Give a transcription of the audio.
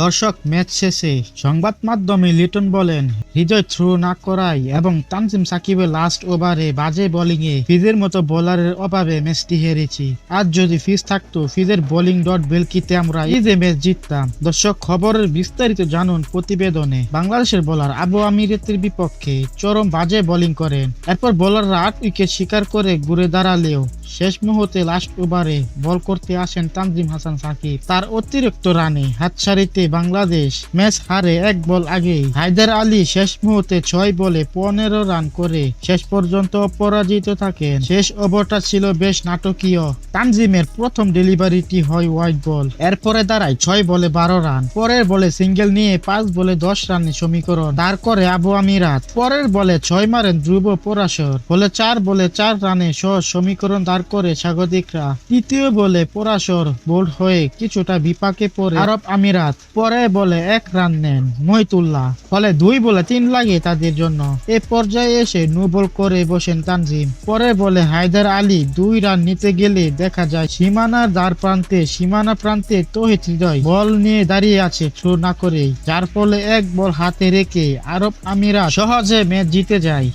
দর্শক, ম্যাচ শেষে সংবাদ মাধ্যমে লিটন বলেন, হৃদয় থ্রো না করাই এবং তানজিম সাকিবের লাস্ট ওভারে বাজে বোলিংয়ে ফিজের মতো বোলারের অভাবে ম্যাচটি হেরেছি। আজ যদি ফিজ থাকতো, ফিজের বোলিং ডট বেলকিতে আমরা ইজে ম্যাচ জিততাম। দর্শক, খবরের বিস্তারিত জানুন প্রতিবেদনে। বাংলাদেশের বোলার আবু আমিরাতের বিপক্ষে চরম বাজে বোলিং করেন। এরপর বোলাররা 8 উইকেট শিকার করে ঘুরে দাঁড়ালেও শেষ মুহূর্তে লাস্ট ওভারে বল করতে আসেন তানজিম হাসান সাকিব। তার অতিরিক্ত রানে হাতছাড়িতে বাংলাদেশ ম্যাচ হারে 1 বল আগেই। হায়দার আলী শেষ মুহূর্তে 6 বলে 15 রান করে শেষ পর্যন্ত অপরাজিত থাকেন। শেষ ওভারটা ছিল বেশ নাটকীয়। তানজিমের প্রথম ডেলিভারিটি হয় হোয়াইট বল, এরপরে দাঁড়ায় 6 বলে 12 রান। পরের বলে সিঙ্গেল নিয়ে 5 বলে 10 রানের সমীকরণ দাঁড় করে আবু আমিরাত। পরের বলে 6 মারেন ধ্রুব পরাশর, ফলে 4 বলে 4 রানে সহজ সমীকরণ দাঁড় করে স্বাগতিকরা। তৃতীয় বলে পরাশর বোল্ড হয়ে কিছুটা বিপাকে পড়ে আরব আমিরাত। পরে বলে 1 রান নেন মহিতুল্লাহ, ফলে 2 বলে 3 লাগে তাদের জন্য। এ পর্যায়ে এসে নো বল করে বসেন তানজিম। পরে বলে হায়দার আলী 2 রান নিতে গেলে দেখা যায় সীমানা প্রান্তে তৌহিদ হৃদয় বল নিয়ে দাঁড়িয়ে আছে থ্রো না করেই, যার ফলে 1 বল হাতে রেখে আরব আমিরাত সহজে ম্যাচ জিতে যায়।